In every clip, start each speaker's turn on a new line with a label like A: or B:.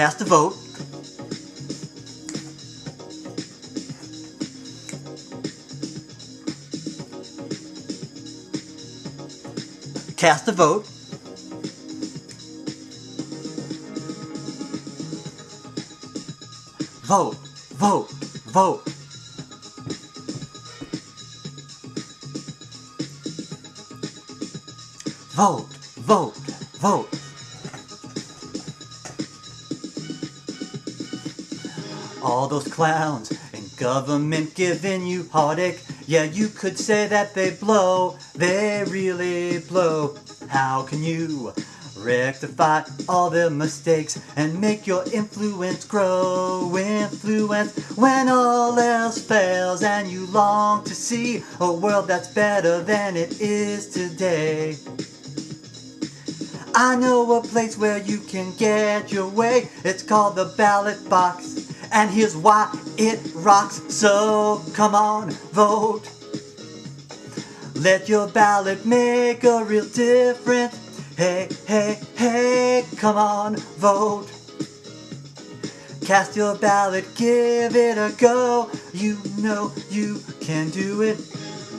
A: Cast a vote. Cast a vote. Vote, vote, vote. Vote, vote, vote. All those clowns in government giving you heartache. Yeah, you could say that they blow, they really blow. How can you rectify all their mistakes and make your influence grow? Influence when all else fails and you long to see a world that's better than it is today. I know a place where you can get your way. It's called the ballot box, and here's why it rocks. So come on, vote. Let your ballot make a real difference. Hey, hey, hey, come on, vote. Cast your ballot, give it a go. You know you can do it.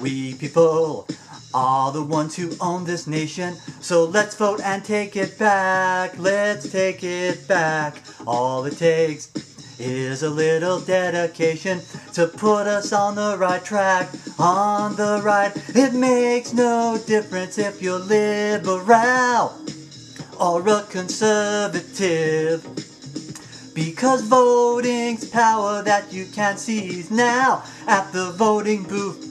A: We people are the ones who own this nation. So let's vote and take it back. Let's take it back. All it takes is a little dedication to put us on the right track. On the right. It makes no difference if you're liberal or a conservative, because voting's power that you can seize now at the voting booth.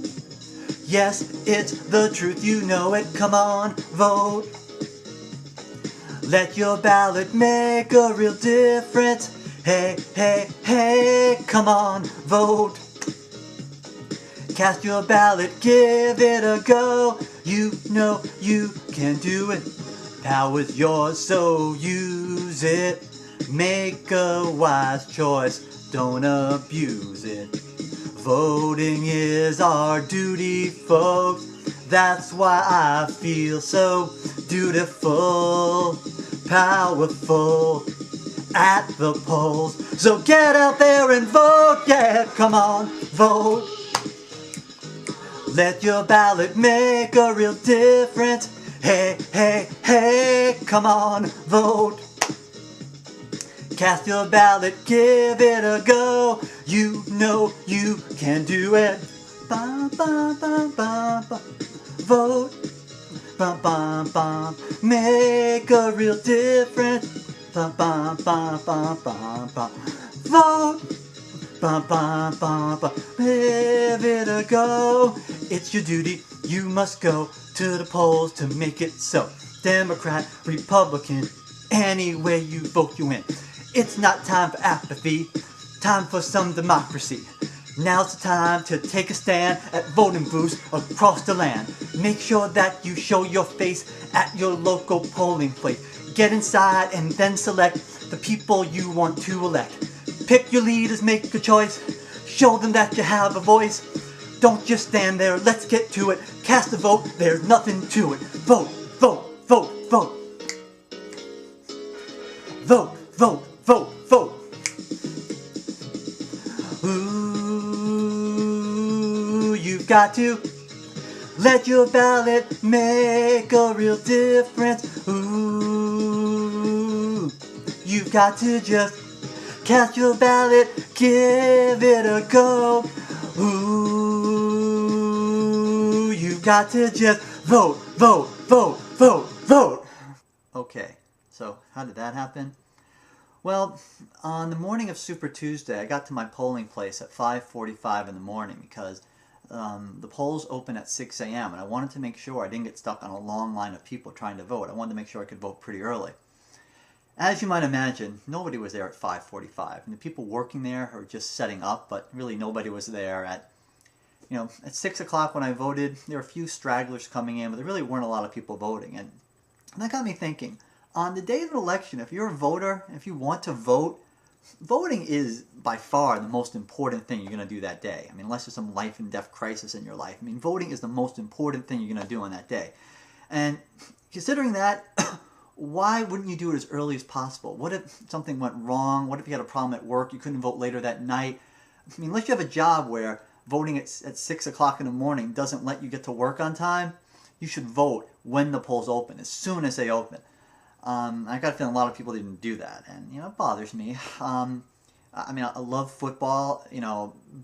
A: Yes, it's the truth, you know it. Come on, vote. Let your ballot make a real difference. Hey, hey, hey, come on, vote. Cast your ballot, give it a go. You know you can do it. Power's yours, so use it. Make a wise choice, don't abuse it. Voting is our duty, folks. That's why I feel so dutiful, powerful at the polls. So get out there and vote, yeah, come on, vote. Let your ballot make a real difference. Hey, hey, hey, come on, vote. Cast your ballot, give it a go. You know you can do it. Ba, ba, ba, ba, ba. Vote. Ba, ba, ba. Make a real difference. Ba, ba, ba, ba, ba, ba. Vote. Ba, ba, ba, ba. Give it a go. It's your duty. You must go to the polls to make it so. Democrat, Republican, any way you vote you in. It's not time for apathy, time for some democracy. Now's the time to take a stand at voting booths across the land. Make sure that you show your face at your local polling place. Get inside and then select the people you want to elect. Pick your leaders, make a choice. Show them that you have a voice. Don't just stand there, let's get to it. Cast a vote, there's nothing to it. Vote, vote, vote, vote. Vote, vote, vote, vote. Ooh, you've got to let your ballot make a real difference. Ooh, you've got to just cast your ballot, give it a go. Ooh, you've got to just vote, vote, vote, vote, vote. Okay, so how did that happen? Well, on the morning of Super Tuesday, I got to my polling place at 5:45 in the morning because the polls open at 6 a.m. and I wanted to make sure I didn't get stuck on a long line of people trying to vote. I wanted to make sure I could vote pretty early. As you might imagine, nobody was there at 5:45, and the people working there are just setting up, but really nobody was there at 6 o'clock when I voted. There were a few stragglers coming in, but there really weren't a lot of people voting, and that got me thinking. On the day of an election, if you're a voter, if you want to vote, voting is by far the most important thing you're going to do that day. I mean, unless there's some life and death crisis in your life. I mean, voting is the most important thing you're going to do on that day. And considering that, why wouldn't you do it as early as possible? What if something went wrong? What if you had a problem at work? You couldn't vote later that night? I mean, unless you have a job where voting at 6 o'clock in the morning doesn't let you get to work on time, you should vote when the polls open, as soon as they open. I got a feeling a lot of people didn't do that, and it bothers me. I mean, I love football,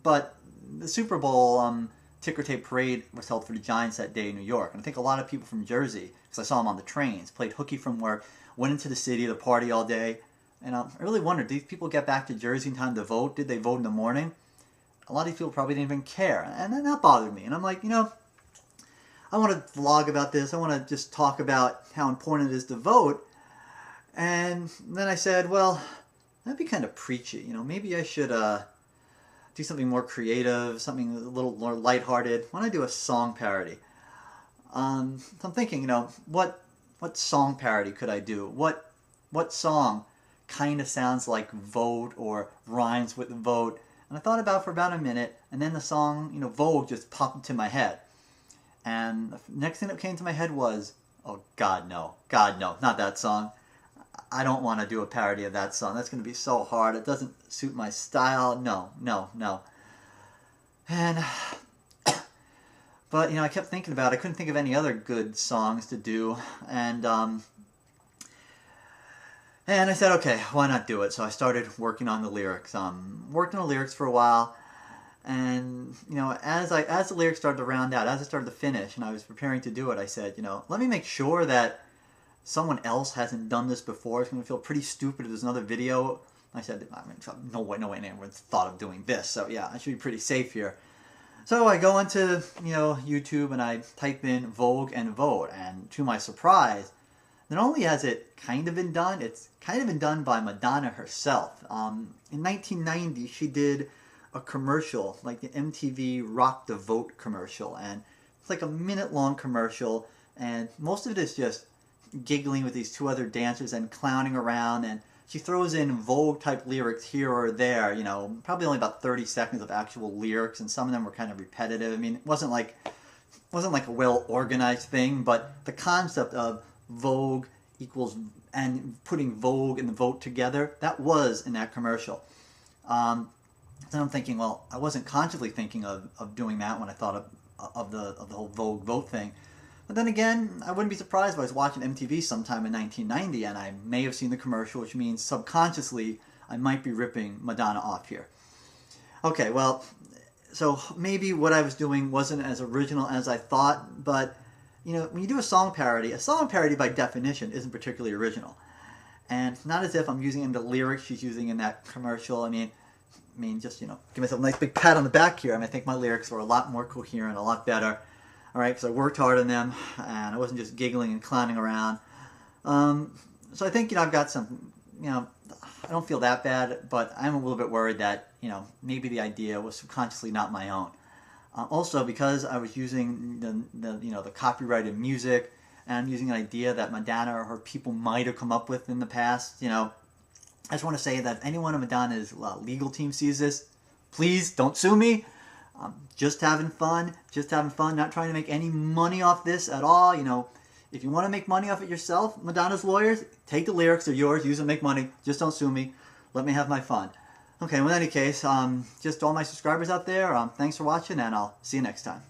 A: but the Super Bowl ticker tape parade was held for the Giants that day in New York, and I think a lot of people from Jersey, because I saw them on the trains, played hooky from work, went into the city to party all day, and I really wondered, did these people get back to Jersey in time to vote? Did they vote in the morning? A lot of these people probably didn't even care, and that bothered me, and I'm like, I want to vlog about this. I want to just talk about how important it is to vote. And then I said, well, that'd be kind of preachy. Maybe I should do something more creative, something a little more lighthearted. Why don't I do a song parody? So I'm thinking, what song parody could I do? What song kind of sounds like vote or rhymes with vote? And I thought about it for about a minute, and then the song, Vogue just popped into my head. And the next thing that came to my head was, oh, God, no, not that song. I don't want to do a parody of that song. That's going to be so hard. It doesn't suit my style. No. And, but, I kept thinking about it. I couldn't think of any other good songs to do. And I said, okay, why not do it? So I started working on the lyrics. Worked on the lyrics for a while. And, as the lyrics started to round out, as I started to finish, and I was preparing to do it, I said, let me make sure that someone else hasn't done this before. It's going to feel pretty stupid if there's another video. I said, no way anyone's thought of doing this. So, yeah, I should be pretty safe here. So I go into, YouTube, and I type in Vogue and vote. And to my surprise, not only has it kind of been done, it's kind of been done by Madonna herself. In 1990, she did a commercial, like the MTV Rock the Vote commercial, and it's like a minute-long commercial, and most of it is just giggling with these two other dancers and clowning around, and she throws in Vogue-type lyrics here or there, probably only about 30 seconds of actual lyrics, and some of them were kind of repetitive. I mean, it wasn't like a well-organized thing, but the concept of Vogue equals, and putting Vogue and the vote together, that was in that commercial. Then I'm thinking, well, I wasn't consciously thinking of doing that when I thought of the whole Vogue vote thing. But then again, I wouldn't be surprised if I was watching MTV sometime in 1990 and I may have seen the commercial, which means subconsciously I might be ripping Madonna off here. Okay, well, so maybe what I was doing wasn't as original as I thought, but when you do a song parody by definition isn't particularly original. And it's not as if I'm using the lyrics she's using in that commercial. I mean, just, give myself a nice big pat on the back here. I think my lyrics were a lot more coherent, a lot better. All right, because I worked hard on them, and I wasn't just giggling and clowning around. So I think, I've got some, I don't feel that bad, but I'm a little bit worried that, maybe the idea was subconsciously not my own. Also, because I was using the copyrighted music, and I'm using an idea that Madonna or her people might have come up with in the past, I just want to say that if anyone on Madonna's legal team sees this, please don't sue me. Just having fun, not trying to make any money off this at all. If you want to make money off it yourself, Madonna's lawyers, take the lyrics, they're yours, use them, make money. Just don't sue me. Let me have my fun. Okay, well, in any case, just all my subscribers out there, thanks for watching, and I'll see you next time.